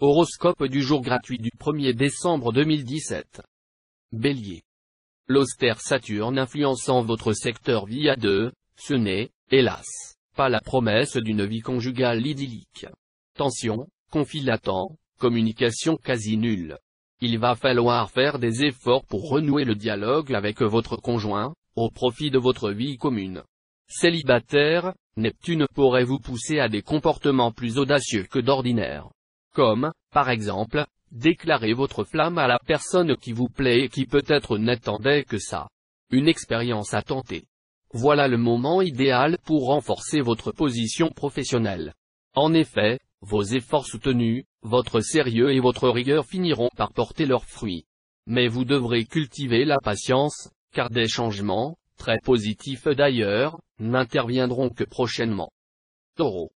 Horoscope du jour gratuit du 1er décembre 2017. Bélier. L'austère Saturne influençant votre secteur via ce n'est, hélas, pas la promesse d'une vie conjugale idyllique. Tension, conflit latent, communication quasi nulle. Il va falloir faire des efforts pour renouer le dialogue avec votre conjoint, au profit de votre vie commune. Célibataire, Neptune pourrait vous pousser à des comportements plus audacieux que d'ordinaire. Comme, par exemple, déclarer votre flamme à la personne qui vous plaît et qui peut-être n'attendait que ça. Une expérience à tenter. Voilà le moment idéal pour renforcer votre position professionnelle. En effet, vos efforts soutenus, votre sérieux et votre rigueur finiront par porter leurs fruits. Mais vous devrez cultiver la patience, car des changements, très positifs d'ailleurs, n'interviendront que prochainement. Taureau.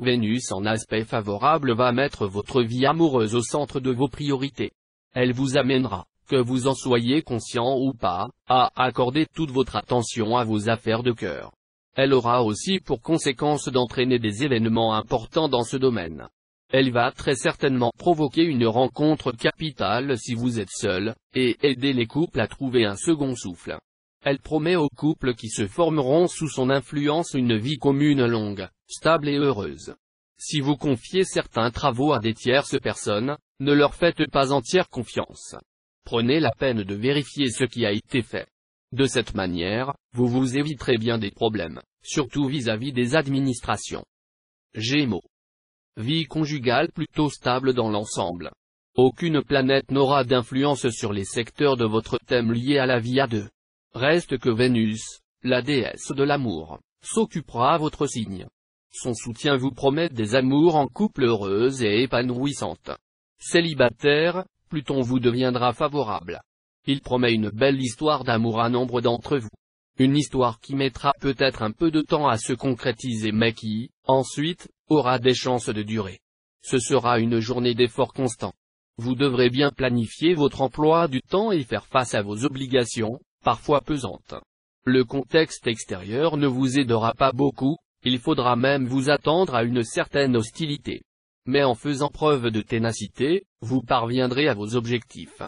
Vénus en aspect favorable va mettre votre vie amoureuse au centre de vos priorités. Elle vous amènera, que vous en soyez conscient ou pas, à accorder toute votre attention à vos affaires de cœur. Elle aura aussi pour conséquence d'entraîner des événements importants dans ce domaine. Elle va très certainement provoquer une rencontre capitale si vous êtes seul, et aider les couples à trouver un second souffle. Elle promet aux couples qui se formeront sous son influence une vie commune longue, stable et heureuse. Si vous confiez certains travaux à des tierces personnes, ne leur faites pas entière confiance. Prenez la peine de vérifier ce qui a été fait. De cette manière, vous vous éviterez bien des problèmes, surtout vis-à-vis des administrations. Gémeaux. Vie conjugale plutôt stable dans l'ensemble. Aucune planète n'aura d'influence sur les secteurs de votre thème liés à la vie à deux. Reste que Vénus, la déesse de l'amour, s'occupera à votre signe. Son soutien vous promet des amours en couple heureuses et épanouissantes. Célibataire, Pluton vous deviendra favorable. Il promet une belle histoire d'amour à nombre d'entre vous. Une histoire qui mettra peut-être un peu de temps à se concrétiser mais qui, ensuite, aura des chances de durer. Ce sera une journée d'efforts constants. Vous devrez bien planifier votre emploi du temps et faire face à vos obligations, parfois pesantes. Le contexte extérieur ne vous aidera pas beaucoup, il faudra même vous attendre à une certaine hostilité. Mais en faisant preuve de ténacité, vous parviendrez à vos objectifs.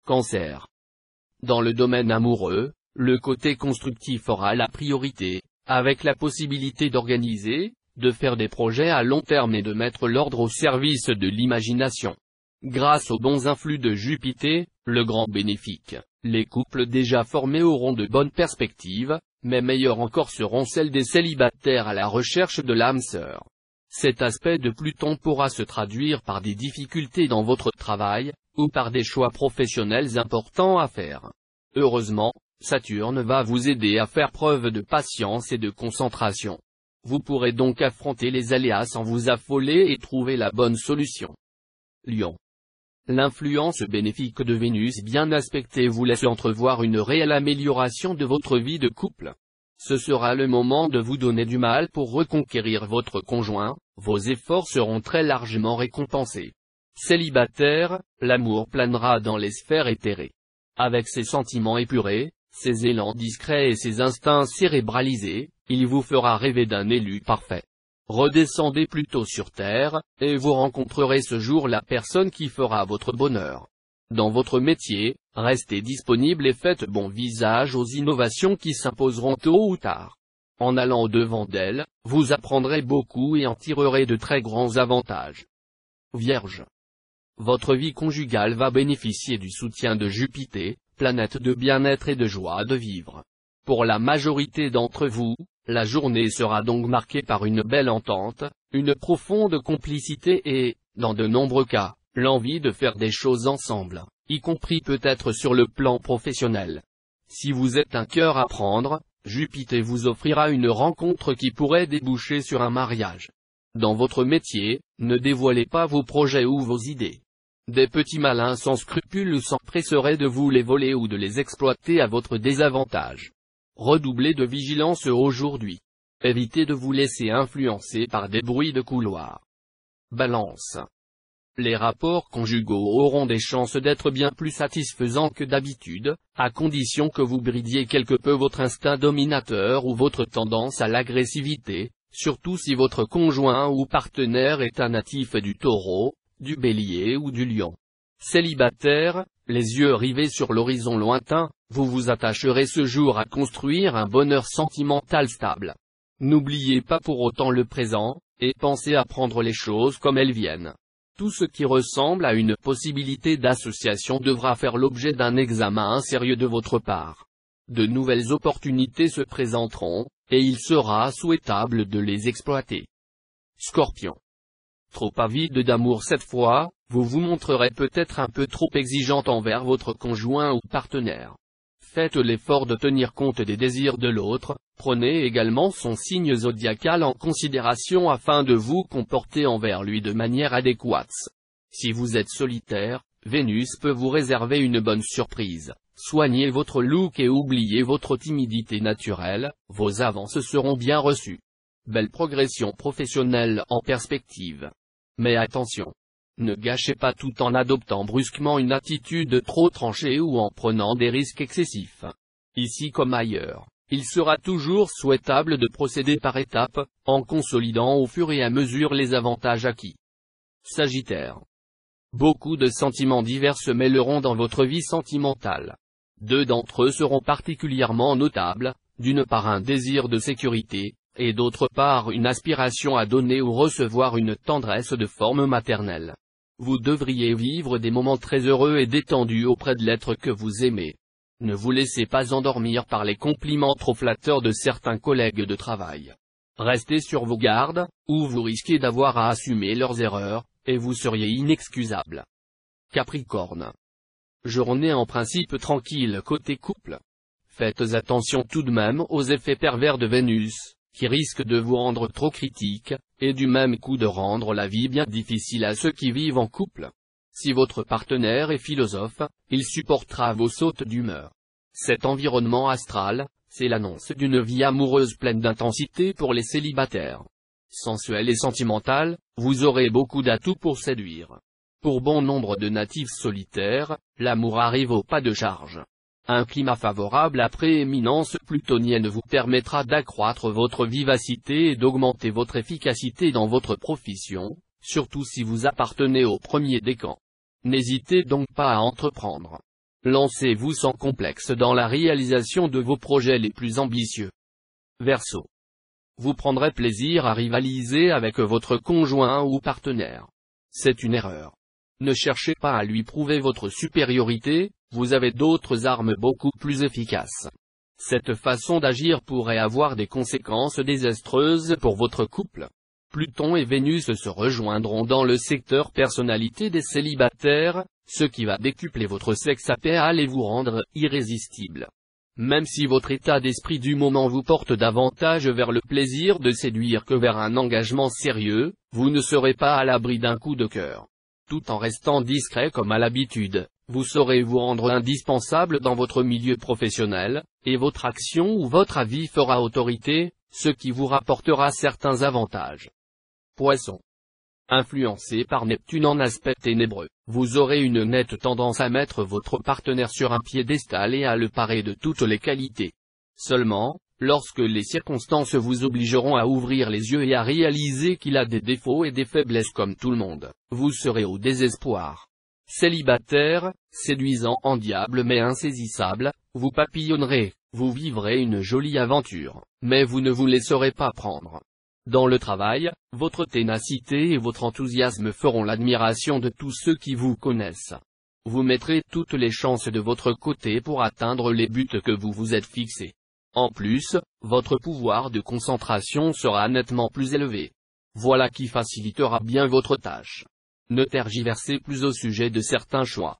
Cancer. Dans le domaine amoureux, le côté constructif aura la priorité, avec la possibilité d'organiser, de faire des projets à long terme et de mettre l'ordre au service de l'imagination. Grâce aux bons influx de Jupiter, le grand bénéfique, les couples déjà formés auront de bonnes perspectives, mais meilleures encore seront celles des célibataires à la recherche de l'âme sœur. Cet aspect de Pluton pourra se traduire par des difficultés dans votre travail, ou par des choix professionnels importants à faire. Heureusement, Saturne va vous aider à faire preuve de patience et de concentration. Vous pourrez donc affronter les aléas sans vous affoler et trouver la bonne solution. Lion. L'influence bénéfique de Vénus bien aspectée vous laisse entrevoir une réelle amélioration de votre vie de couple. Ce sera le moment de vous donner du mal pour reconquérir votre conjoint, vos efforts seront très largement récompensés. Célibataire, l'amour planera dans les sphères éthérées. Avec ses sentiments épurés, ses élans discrets et ses instincts cérébralisés, il vous fera rêver d'un élu parfait. Redescendez plutôt sur terre, et vous rencontrerez ce jour la personne qui fera votre bonheur. Dans votre métier, restez disponible et faites bon visage aux innovations qui s'imposeront tôt ou tard. En allant au-devant d'elles, vous apprendrez beaucoup et en tirerez de très grands avantages. Vierge. Votre vie conjugale va bénéficier du soutien de Jupiter, planète de bien-être et de joie de vivre. Pour la majorité d'entre vous, la journée sera donc marquée par une belle entente, une profonde complicité et, dans de nombreux cas, l'envie de faire des choses ensemble, y compris peut-être sur le plan professionnel. Si vous êtes un cœur à prendre, Jupiter vous offrira une rencontre qui pourrait déboucher sur un mariage. Dans votre métier, ne dévoilez pas vos projets ou vos idées. Des petits malins sans scrupules s'empresseraient de vous les voler ou de les exploiter à votre désavantage. Redoublez de vigilance aujourd'hui. Évitez de vous laisser influencer par des bruits de couloir. Balance. Les rapports conjugaux auront des chances d'être bien plus satisfaisants que d'habitude, à condition que vous bridiez quelque peu votre instinct dominateur ou votre tendance à l'agressivité, surtout si votre conjoint ou partenaire est un natif du Taureau, du Bélier ou du Lion. Célibataire, les yeux rivés sur l'horizon lointain, vous vous attacherez ce jour à construire un bonheur sentimental stable. N'oubliez pas pour autant le présent, et pensez à prendre les choses comme elles viennent. Tout ce qui ressemble à une possibilité d'association devra faire l'objet d'un examen sérieux de votre part. De nouvelles opportunités se présenteront, et il sera souhaitable de les exploiter. Scorpion. Trop avide d'amour cette fois, vous vous montrerez peut-être un peu trop exigeante envers votre conjoint ou partenaire. Faites l'effort de tenir compte des désirs de l'autre, prenez également son signe zodiacal en considération afin de vous comporter envers lui de manière adéquate. Si vous êtes solitaire, Vénus peut vous réserver une bonne surprise. Soignez votre look et oubliez votre timidité naturelle, vos avances seront bien reçues. Belle progression professionnelle en perspective. Mais attention! Ne gâchez pas tout en adoptant brusquement une attitude trop tranchée ou en prenant des risques excessifs. Ici comme ailleurs, il sera toujours souhaitable de procéder par étapes, en consolidant au fur et à mesure les avantages acquis. Sagittaire. Beaucoup de sentiments divers se mêleront dans votre vie sentimentale. Deux d'entre eux seront particulièrement notables, d'une part un désir de sécurité, et d'autre part une aspiration à donner ou recevoir une tendresse de forme maternelle. Vous devriez vivre des moments très heureux et détendus auprès de l'être que vous aimez. Ne vous laissez pas endormir par les compliments trop flatteurs de certains collègues de travail. Restez sur vos gardes, ou vous risquez d'avoir à assumer leurs erreurs, et vous seriez inexcusable. Capricorne. Journée en principe tranquille côté couple. Faites attention tout de même aux effets pervers de Vénus, qui risquent de vous rendre trop critique, et du même coup de rendre la vie bien difficile à ceux qui vivent en couple. Si votre partenaire est philosophe, il supportera vos sautes d'humeur. Cet environnement astral, c'est l'annonce d'une vie amoureuse pleine d'intensité pour les célibataires. Sensuelle et sentimentale, vous aurez beaucoup d'atouts pour séduire. Pour bon nombre de natifs solitaires, l'amour arrive au pas de charge. Un climat favorable à prééminence plutonienne vous permettra d'accroître votre vivacité et d'augmenter votre efficacité dans votre profession, surtout si vous appartenez au premier décan. N'hésitez donc pas à entreprendre. Lancez-vous sans complexe dans la réalisation de vos projets les plus ambitieux. Verseau. Vous prendrez plaisir à rivaliser avec votre conjoint ou partenaire. C'est une erreur. Ne cherchez pas à lui prouver votre supériorité, vous avez d'autres armes beaucoup plus efficaces. Cette façon d'agir pourrait avoir des conséquences désastreuses pour votre couple. Pluton et Vénus se rejoindront dans le secteur personnalité des célibataires, ce qui va décupler votre sex appeal et vous rendre irrésistible. Même si votre état d'esprit du moment vous porte davantage vers le plaisir de séduire que vers un engagement sérieux, vous ne serez pas à l'abri d'un coup de cœur. Tout en restant discret comme à l'habitude, vous saurez vous rendre indispensable dans votre milieu professionnel, et votre action ou votre avis fera autorité, ce qui vous rapportera certains avantages. Poisson. Influencé par Neptune en aspect ténébreux, vous aurez une nette tendance à mettre votre partenaire sur un piédestal et à le parer de toutes les qualités. Seulement, lorsque les circonstances vous obligeront à ouvrir les yeux et à réaliser qu'il a des défauts et des faiblesses comme tout le monde, vous serez au désespoir. Célibataire, séduisant en diable mais insaisissable, vous papillonnerez, vous vivrez une jolie aventure, mais vous ne vous laisserez pas prendre. Dans le travail, votre ténacité et votre enthousiasme feront l'admiration de tous ceux qui vous connaissent. Vous mettrez toutes les chances de votre côté pour atteindre les buts que vous vous êtes fixés. En plus, votre pouvoir de concentration sera nettement plus élevé. Voilà qui facilitera bien votre tâche. Ne tergiversez plus au sujet de certains choix.